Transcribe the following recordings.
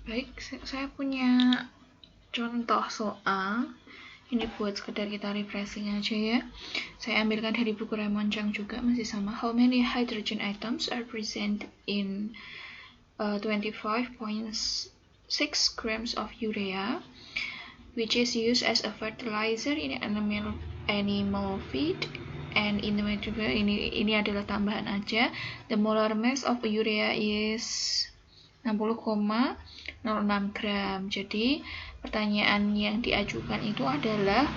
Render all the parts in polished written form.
Baik, saya punya contoh soal. Ini buat sekedar kita refreshing aja ya. Saya ambilkan dari buku Raymond Chang juga, masih sama. How many hydrogen atoms are present in 25.6 grams of urea, which is used as a fertilizer in animal feed? And in the ini adalah tambahan aja. The molar mass of urea is 60,06 gram. Jadi pertanyaan yang diajukan itu adalah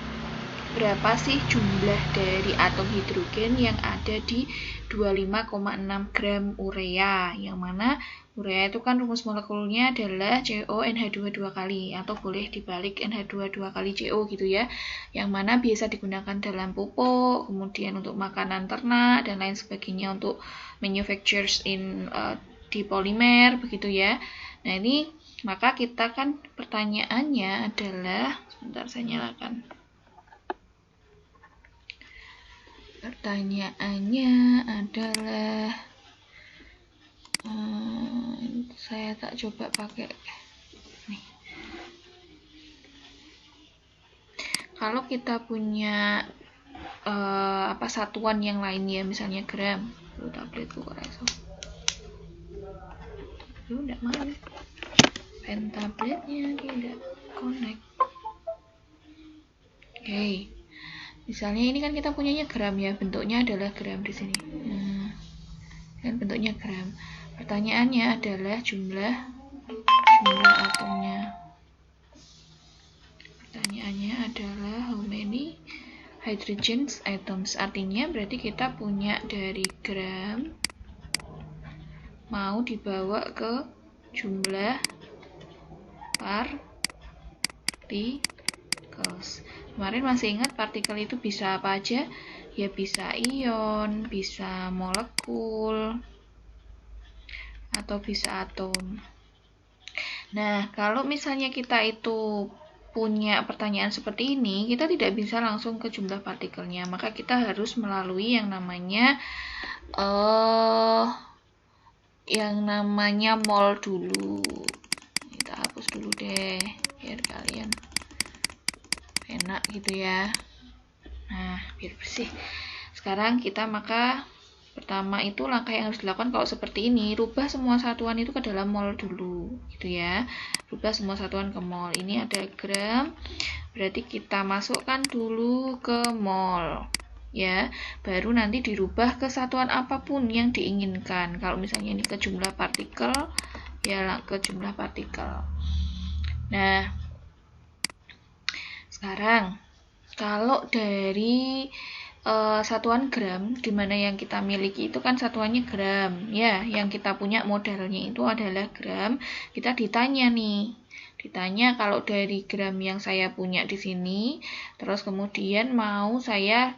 berapa sih jumlah dari atom hidrogen yang ada di 25,6 gram urea, yang mana urea itu kan rumus molekulnya adalah CONH2 2 kali, atau boleh dibalik NH2 2 kali CO gitu ya, yang mana biasa digunakan dalam pupuk, kemudian untuk makanan ternak dan lain sebagainya, untuk manufactures di polimer begitu ya. Nah ini maka kita kan pertanyaannya adalah, sebentar saya nyalakan. Pertanyaannya adalah saya tak coba pakai nih. Kalau kita punya satuan yang lainnya, misalnya gram, tabletku kok iso. Enggak mau. Pen tabletnya tidak connect. Oke. Misalnya ini kan kita punyanya gram ya, bentuknya adalah gram di sini. Nah, kan bentuknya gram. Pertanyaannya adalah jumlah atomnya. Pertanyaannya adalah how many hydrogen atoms. Artinya berarti kita punya dari gram mau dibawa ke jumlah particles. Kemarin masih ingat partikel itu bisa apa aja? Ya bisa ion, bisa molekul, atau bisa atom. Nah, kalau misalnya kita itu punya pertanyaan seperti ini, kita tidak bisa langsung ke jumlah partikelnya, maka kita harus melalui yang namanya mol dulu. Kita hapus dulu deh, biar kalian enak gitu ya. Nah, biar bersih. Sekarang kita maka pertama itu langkah yang harus dilakukan kalau seperti ini, rubah semua satuan itu ke dalam mol dulu gitu ya. Rubah semua satuan ke mol. Ini ada gram, berarti kita masukkan dulu ke mol ya, baru nanti dirubah ke satuan apapun yang diinginkan. Kalau misalnya ini ke jumlah partikel, ya ke jumlah partikel. Nah, sekarang kalau dari satuan gram, dimana yang kita miliki itu kan satuannya gram ya, yang kita punya modalnya itu adalah gram. Kita ditanya kalau dari gram yang saya punya di sini, terus kemudian mau saya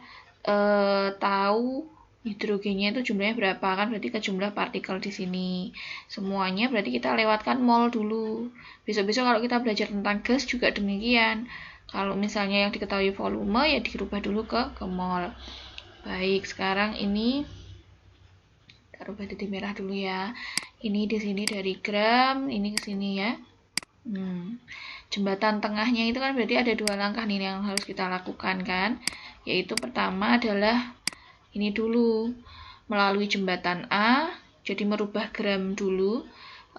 tahu hidrogennya itu jumlahnya berapa, kan berarti ke jumlah partikel di sini. Semuanya berarti kita lewatkan mol dulu. Besok-besok kalau kita belajar tentang gas juga demikian. Kalau misalnya yang diketahui volume, ya dirubah dulu ke mol. Baik, sekarang ini kita rubah titik merah dulu ya. Ini di sini dari gram, ini ke sini ya. Jembatan tengahnya itu kan berarti ada dua langkah nih yang harus kita lakukan kan. Yaitu pertama adalah ini dulu, melalui jembatan A, jadi merubah gram dulu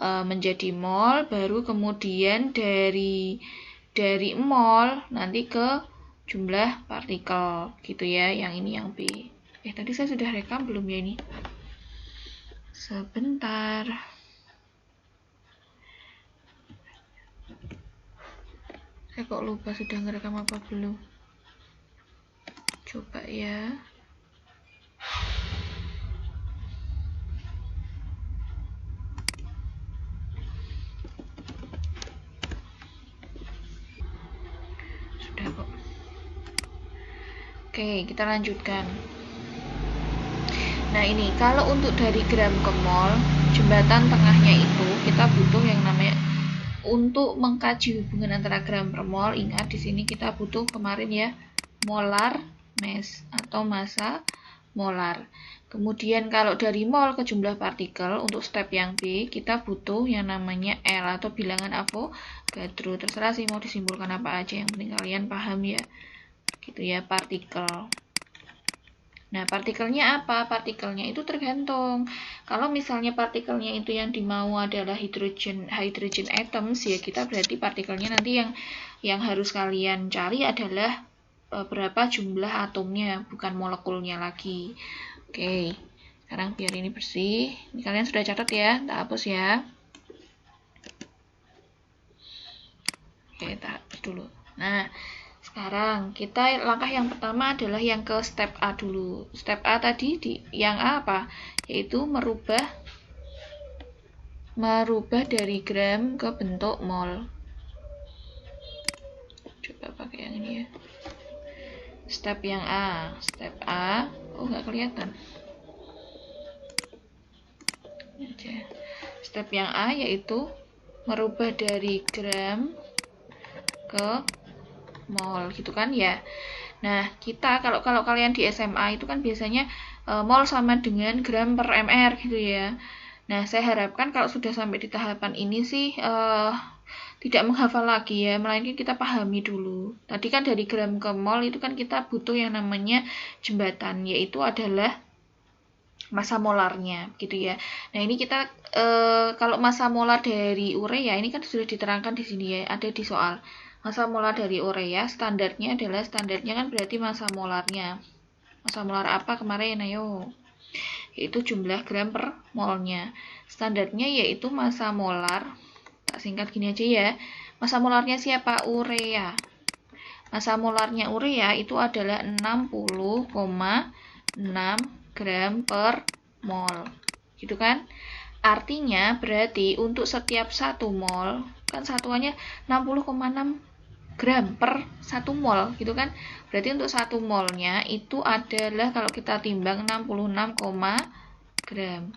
menjadi mol, baru kemudian dari mol nanti ke jumlah partikel gitu ya, yang ini yang B. Tadi saya sudah rekam belum ya ini? Sebentar. Saya kok lupa sudah ngerekam apa belum. Coba ya. Oke, kita lanjutkan. Nah ini, kalau untuk dari gram ke mol, jembatan tengahnya itu kita butuh yang namanya, untuk mengkaji hubungan antara gram per mol, ingat di sini kita butuh kemarin ya, molar mass atau massa molar. Kemudian kalau dari mol ke jumlah partikel untuk step yang B, kita butuh yang namanya L atau bilangan Avogadro. Terserah sih mau disimpulkan apa aja, yang penting kalian paham ya. Gitu ya, partikel. Nah, partikelnya apa? Partikelnya itu tergantung. Kalau misalnya partikelnya itu yang dimau adalah hydrogen atoms, ya kita berarti partikelnya nanti yang harus kalian cari adalah berapa jumlah atomnya, bukan molekulnya lagi. Oke, sekarang biar ini bersih. Ini kalian sudah catat ya, tak hapus ya. Oke, tak hapus dulu. Nah, sekarang kita langkah yang pertama adalah yang ke step A dulu. Step A tadi yang A apa? Yaitu merubah dari gram ke bentuk mol. Coba pakai yang ini ya. Step yang A, oh nggak kelihatan. Step yang A yaitu merubah dari gram ke mol, gitu kan ya. Nah, kita kalau kalian di SMA itu kan biasanya mol sama dengan gram per mr gitu ya. Nah, saya harapkan kalau sudah sampai di tahapan ini sih tidak menghafal lagi ya, melainkan kita pahami dulu. Tadi kan dari gram ke mol itu kan kita butuh yang namanya jembatan, yaitu adalah massa molarnya gitu ya. Nah, ini kita kalau massa molar dari urea ini kan sudah diterangkan di sini ya, ada di soal. Massa molar dari urea standarnya kan berarti massa molarnya. Massa molar apa kemarin? Ayo. Yaitu jumlah gram per molnya. Standarnya yaitu massa molar. Tak singkat gini aja ya. Massa molarnya siapa? Urea. Massa molarnya urea itu adalah 60,6 gram per mol. Gitu kan? Artinya berarti untuk setiap 1 mol kan satuannya 60,6 gram per 1 mol gitu kan. Berarti untuk 1 molnya itu adalah kalau kita timbang 66, gram.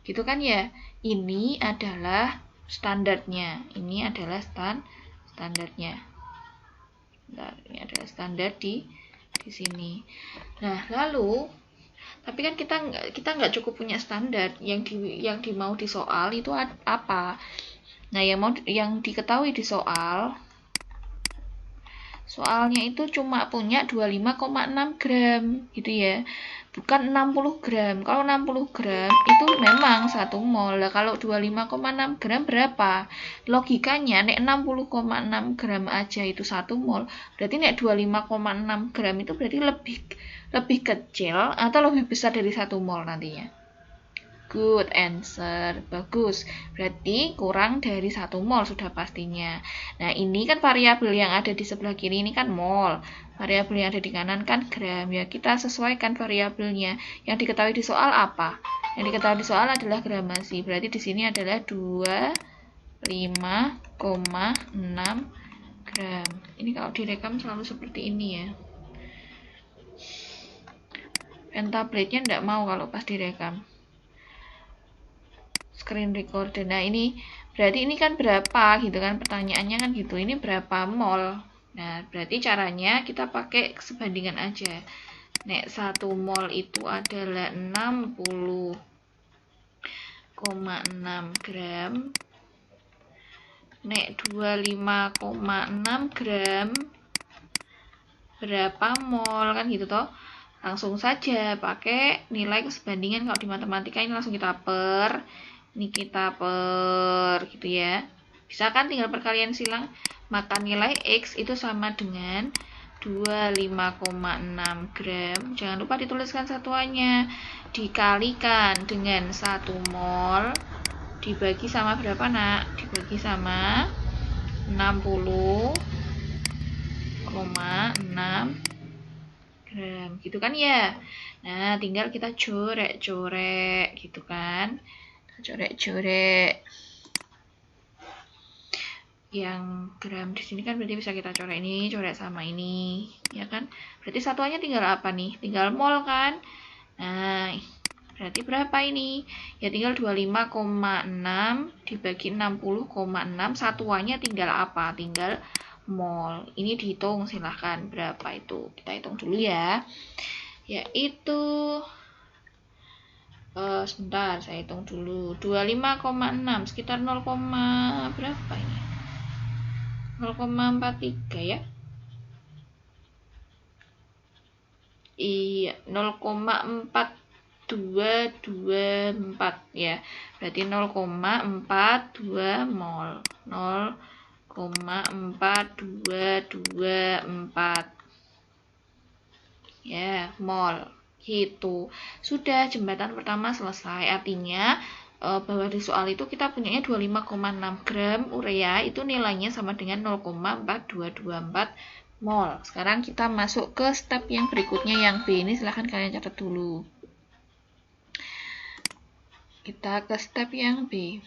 Gitu kan ya? Ini adalah standarnya. Ini adalah standarnya. Bentar, ini adalah standar di sini. Nah, lalu tapi kan kita nggak cukup punya standar. Yang dimau di soal itu apa? Nah, yang diketahui di soalnya itu cuma punya 25,6 gram gitu ya, bukan 60 gram. Kalau 60 gram itu memang 1 mol. Lah kalau 25,6 gram berapa? Logikanya nek 60,6 gram aja itu 1 mol, berarti nek 25,6 gram itu berarti lebih kecil atau lebih besar dari 1 mol nantinya. Good answer, bagus. Berarti kurang dari 1 mol sudah pastinya. Nah, ini kan variabel yang ada di sebelah kiri ini kan mol. Variabel yang ada di kanan kan gram. Ya, kita sesuaikan variabelnya. Yang diketahui di soal apa? Yang diketahui di soal adalah gramasi. Berarti di sini adalah 25,6 gram. Ini kalau direkam selalu seperti ini ya. Tabletnya enggak mau kalau pas direkam. Screen recorder. Nah, ini berarti ini kan berapa gitu kan, pertanyaannya kan gitu, ini berapa mol. Nah, berarti caranya kita pakai sebandingan aja. Nek 1 mol itu adalah 60,6 gram. Nek 25,6 gram berapa mol kan gitu toh. Langsung saja pakai nilai kesebandingan. Kalau di matematika ini langsung kita per, ini kita per gitu ya. Bisa kan tinggal perkalian silang, maka nilai X itu sama dengan 25,6 gram. Jangan lupa dituliskan satuannya, dikalikan dengan 1 mol dibagi sama berapa nak? Dibagi sama 60,6 gram gitu kan ya. Nah, tinggal kita corek-corek gitu kan. Corek-corek yang gram di sini kan berarti bisa kita coret ini, coret sama ini ya kan. Berarti satuannya tinggal apa nih? Tinggal mol kan. Nah, berarti berapa ini? Ya tinggal 25,6 dibagi 60,6, satuannya tinggal apa? Tinggal mol. Ini dihitung silahkan berapa itu. Kita hitung dulu ya. Yaitu Sebentar, saya hitung dulu. 25,6 sekitar 0, berapa ini? 0,43 ya? Iya, 0,4224 ya. Berarti 0,42 mol. 0,4224 ya, mol. Gitu. Sudah, jembatan pertama selesai. Artinya bahwa di soal itu kita punyanya 25,6 gram urea, itu nilainya sama dengan 0,4224 mol. Sekarang kita masuk ke step yang berikutnya, yang B. Ini silahkan kalian catat dulu. Kita ke step yang B.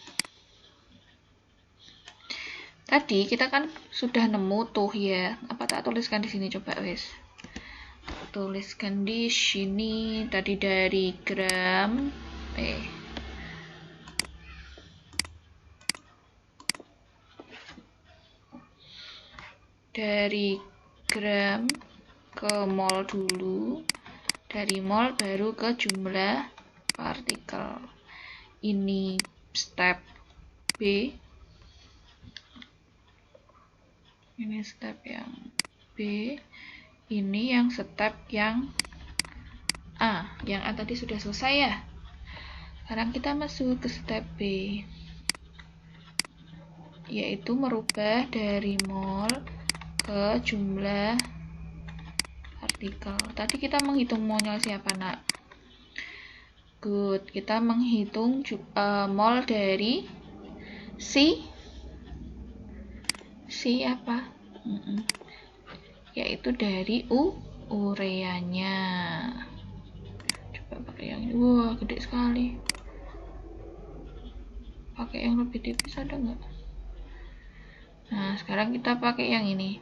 Tadi kita kan sudah nemu tuh ya. Apa tak tuliskan di sini coba wes. Tuliskan di sini tadi dari gram dari gram ke mol dulu, dari mol baru ke jumlah partikel. Ini step B, ini step yang B, ini yang step yang A. Yang A tadi sudah selesai ya. Sekarang kita masuk ke step B, yaitu merubah dari mol ke jumlah partikel. Tadi kita menghitung molnya siapa nak? Good, kita menghitung mol dari C apa? Yaitu dari ureanya. Coba pakai yang ini. Wah, gede sekali. Pakai yang lebih tipis ada nggak? Nah, sekarang kita pakai yang ini.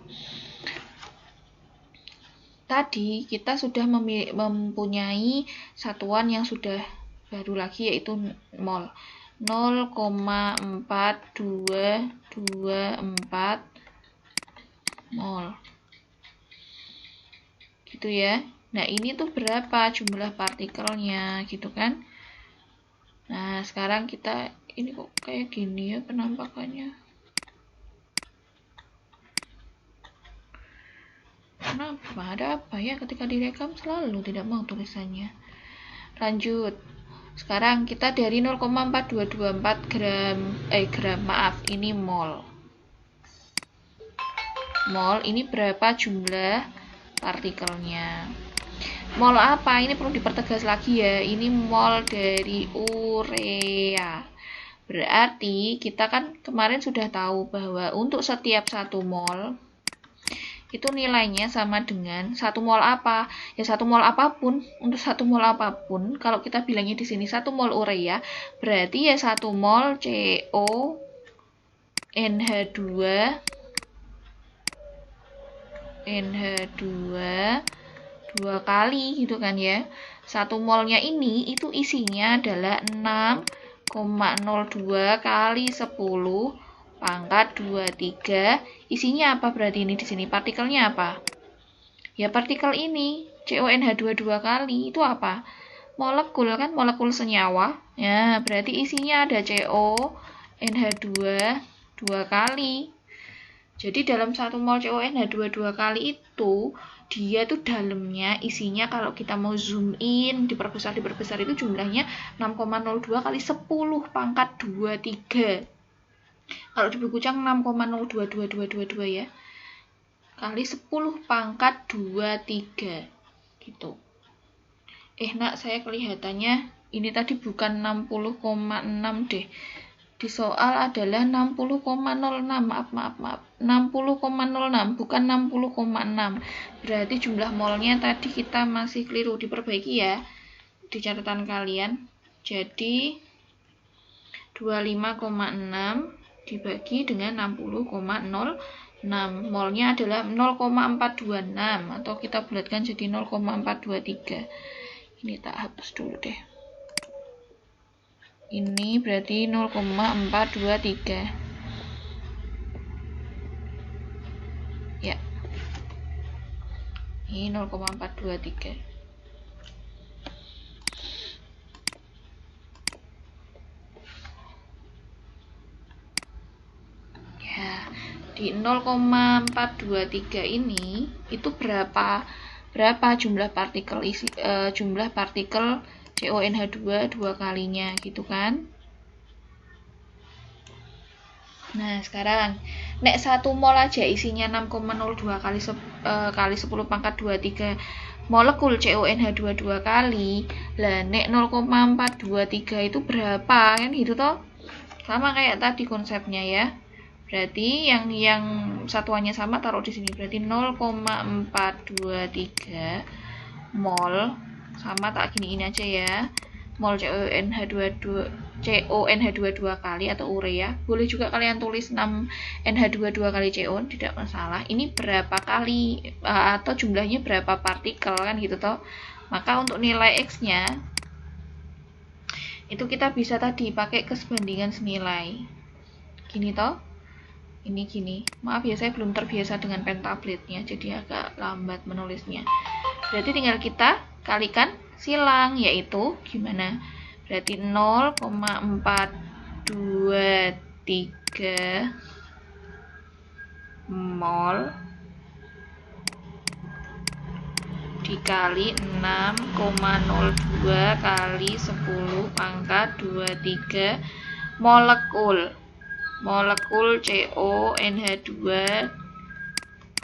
Tadi kita sudah mempunyai satuan yang sudah baru lagi, yaitu mol. 0,4224 mol. Gitu ya. Nah, ini tuh berapa jumlah partikelnya gitu kan? Nah, sekarang kita ini kok kayak gini ya penampakannya. Kenapa? Ada apa ya ketika direkam selalu tidak mau tulisannya. Lanjut. Sekarang kita dari 0,4224 gram, ini mol. Mol ini berapa jumlah partikelnya? Mol apa? Ini perlu dipertegas lagi ya. Ini mol dari urea. Berarti kita kan kemarin sudah tahu bahwa untuk setiap 1 mol itu nilainya sama dengan 1 mol apa? Ya 1 mol apapun. Untuk 1 mol apapun, kalau kita bilangnya di sini 1 mol urea, berarti ya 1 mol CONH2 2 kali gitu kan ya. 1 molnya ini itu isinya adalah 6,02 kali 10 pangkat 23. Isinya apa berarti ini di sini? Partikelnya apa? Ya partikel ini, CONH2 2 kali. Itu apa? Molekul kan, molekul senyawa. Ya, berarti isinya ada CONH2 2 kali. Jadi dalam 1 mol CONH2 2 kali itu, dia tuh dalamnya isinya kalau kita mau zoom in, diperbesar itu jumlahnya 6,02 kali 10 pangkat 23. Kalau di buku Cang 6,022222 ya. Kali 10 pangkat 23. Gitu. Nak, saya kelihatannya ini tadi bukan 60,6 deh. Di soal adalah 60,06. Maaf. 60,06 bukan 60,6. Berarti jumlah molnya tadi kita masih keliru, diperbaiki ya di catatan kalian. Jadi 25,6 dibagi dengan 60,06. Molnya adalah 0,426 atau kita bulatkan jadi 0,423. Ini tak hapus dulu deh. Ini berarti 0,423. Ya. Ini 0,423. Nah, di 0,423 ini itu berapa jumlah partikel CONH2 dua kalinya gitu kan. Nah, sekarang nek 1 mol aja isinya 6,02 kali 10 pangkat 23 molekul CONH2 dua kali. Lah nek 0,423 itu berapa kan gitu toh? Sama kayak tadi konsepnya ya. Berarti yang satuannya sama taruh di sini. Berarti 0,423 mol sama tak gini aja ya. Mol CONH2 dua kali atau urea. Boleh juga kalian tulis 6NH2 dua kali CO, tidak masalah. Ini berapa kali atau jumlahnya berapa partikel kan gitu toh. Maka untuk nilai X-nya itu kita bisa tadi pakai kesebandingan senilai. Gini toh. Ini gini. Maaf ya, saya belum terbiasa dengan pen tabletnya, jadi agak lambat menulisnya. Berarti tinggal kita kalikan silang, yaitu gimana? Berarti 0,423 mol dikali 6,02 kali 10 pangkat 23 molekul CONH2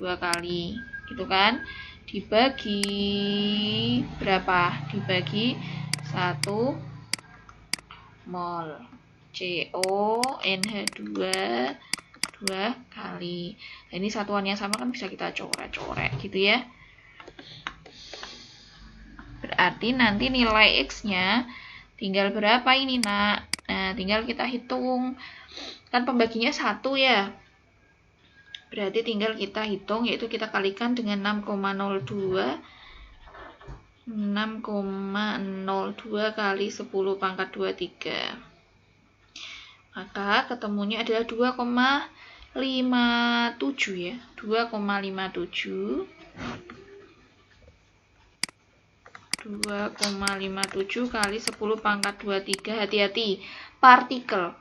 dua kali gitu kan, dibagi berapa? Dibagi 1 mol CONH2 dua kali. Nah, ini satuannya sama kan, bisa kita coret-coret gitu ya. Berarti nanti nilai X-nya tinggal berapa ini nak? Nah, tinggal kita hitung. Kan pembaginya 1 ya. Berarti tinggal kita hitung, yaitu kita kalikan dengan 6,02 kali 10 pangkat 23. Maka ketemunya adalah 2,57 ya. 2,57 kali 10 pangkat 23. Hati-hati, partikel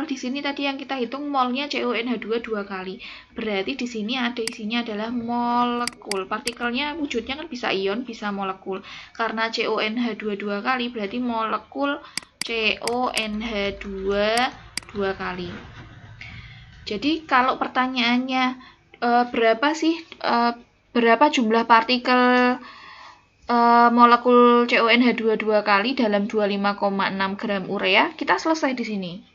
di sini tadi yang kita hitung molnya CONH2 dua kali. Berarti di sini ada isinya adalah molekul. Partikelnya wujudnya kan bisa ion, bisa molekul. Karena CONH2 dua kali berarti molekul CONH2 dua kali. Jadi kalau pertanyaannya berapa jumlah partikel molekul CONH2 dua kali dalam 25,6 gram urea, kita selesai di sini.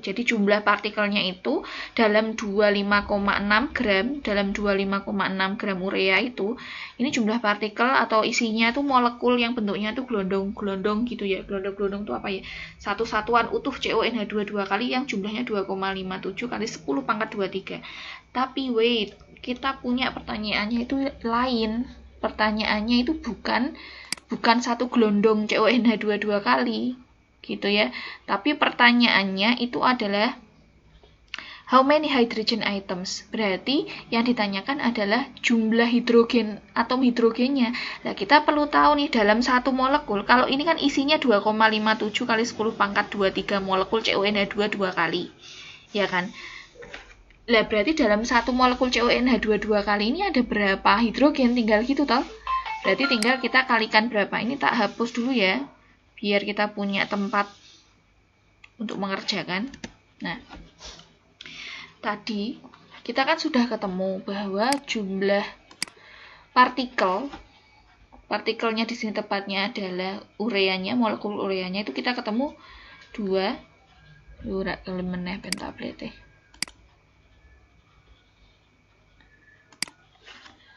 Jadi jumlah partikelnya itu dalam 25,6 gram urea itu, ini jumlah partikel atau isinya itu molekul yang bentuknya itu gelondong gitu ya. Gelondong itu apa ya? Satu satuan utuh CONH2 dua kali yang jumlahnya 2,57 kali 10 pangkat 23. Tapi wait, kita punya pertanyaannya itu lain. Pertanyaannya itu bukan satu gelondong CONH2 dua kali gitu ya, tapi pertanyaannya itu adalah how many hydrogen atoms. Berarti yang ditanyakan adalah jumlah hidrogen, atom hidrogennya. Nah, kita perlu tahu nih dalam satu molekul, kalau ini kan isinya 2,57 kali 10 pangkat 23 molekul CONH2 dua kali ya kan. Lah berarti dalam satu molekul CONH2 dua kali ini ada berapa hidrogen, tinggal gitu toh. Berarti tinggal kita kalikan berapa. Ini tak hapus dulu ya, biar kita punya tempat untuk mengerjakan. Nah, tadi kita kan sudah ketemu bahwa jumlah partikelnya di sini tepatnya adalah ureanya, molekul ureanya itu kita ketemu 2 meneh pentablete.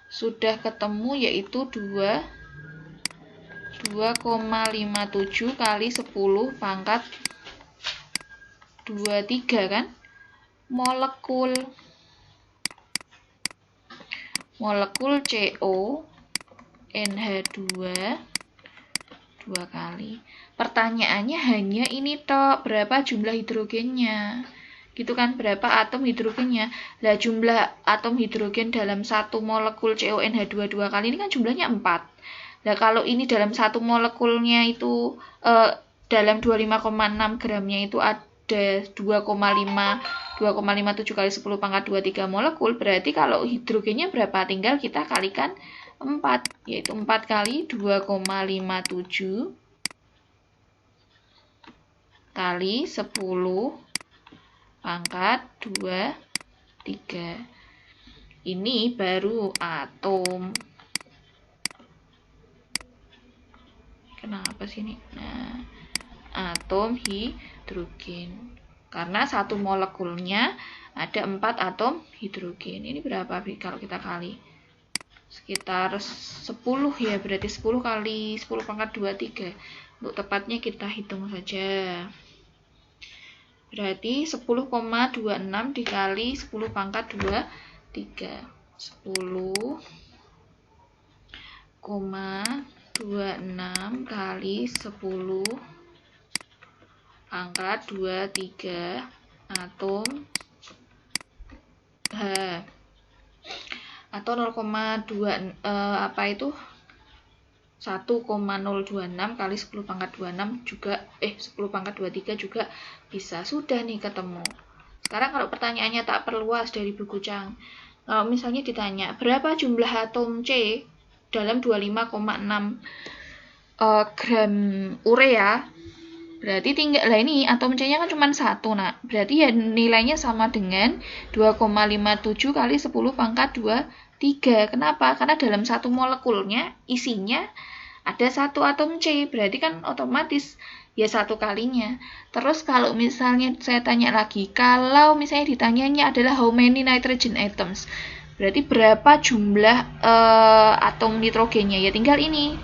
Sudah ketemu yaitu 2,57 kali 10 pangkat 23 kan, molekul CONH2 dua kali. Pertanyaannya hanya ini toh, berapa jumlah hidrogennya gitu kan, berapa atom hidrogennya. Lah jumlah atom hidrogen dalam satu molekul CONH2 dua kali ini kan jumlahnya 4. Nah, kalau ini dalam satu molekulnya itu dalam 25,6 gramnya itu ada 2,57 2,57 kali 10 pangkat 23 molekul, berarti kalau hidrogennya berapa? Tinggal kita kalikan 4, yaitu 4 kali 2,57 kali 10 pangkat 23. Ini baru atom. Kenapa sih ini? Nah, atom hidrogen. Karena satu molekulnya ada 4 atom hidrogen. Ini berapa kalau kita kali? Sekitar 10 ya, berarti 10 kali 10 pangkat 23. Untuk tepatnya kita hitung saja. Berarti 10,26 dikali 10 pangkat 23. 10,26 kali 10 pangkat 23 atom H. Atau 0,2 apa itu? 1,026 kali 10 pangkat 26 juga 10 pangkat 23 juga bisa. Sudah nih ketemu. Sekarang kalau pertanyaannya tak perluas dari buku Chang. Kalau misalnya ditanya berapa jumlah atom C dalam 25,6 gram urea, berarti tinggal lah ini atom C-nya kan cuma 1, nah berarti ya nilainya sama dengan 2,57 kali 10 pangkat 23. Kenapa? Karena dalam satu molekulnya isinya ada 1 atom C, berarti kan otomatis ya 1 kalinya. Terus kalau misalnya saya tanya lagi, kalau misalnya ditanyanya adalah how many nitrogen atoms, berarti berapa jumlah atom nitrogennya, ya tinggal ini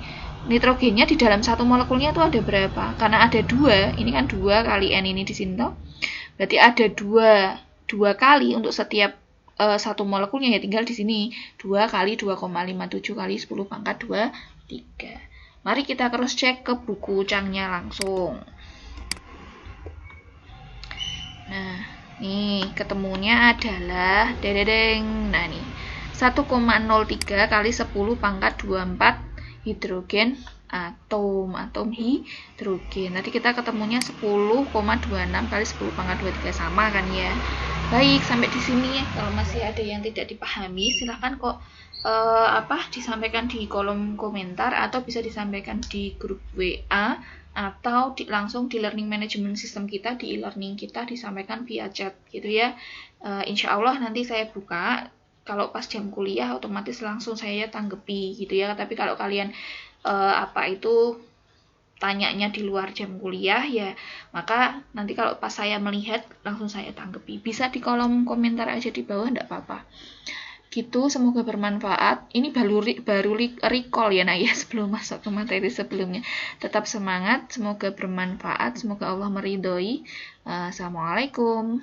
nitrogennya di dalam satu molekulnya itu ada berapa? Karena ada 2, ini kan 2 kali N ini di sini toh. Berarti ada 2 kali untuk setiap satu molekulnya, ya tinggal di sini 2 kali 2,57 kali 10 pangkat 23. Mari kita cross check ke buku Changnya langsung. Nah, nih ketemunya adalah dedeng. Nah, nih 1,03 kali 10 pangkat 24 hidrogen atom hidrogen. Tadi kita ketemunya 10,26 kali 10 pangkat 23, sama kan ya. Baik, sampai di sini ya. Kalau masih ada yang tidak dipahami, silahkan kok disampaikan di kolom komentar, atau bisa disampaikan di grup WA, atau langsung di learning management system kita, di e-learning kita disampaikan via chat gitu ya. Insya Allah nanti saya buka. Kalau pas jam kuliah otomatis langsung saya tanggepi gitu ya. Tapi kalau kalian tanyanya di luar jam kuliah ya, maka nanti kalau pas saya melihat langsung saya tanggepi. Bisa di kolom komentar aja di bawah, enggak apa-apa. Gitu, semoga bermanfaat. Ini baru recall ya Nak ya, sebelum masuk ke materi sebelumnya. Tetap semangat, semoga bermanfaat, semoga Allah meridhoi. Assalamualaikum.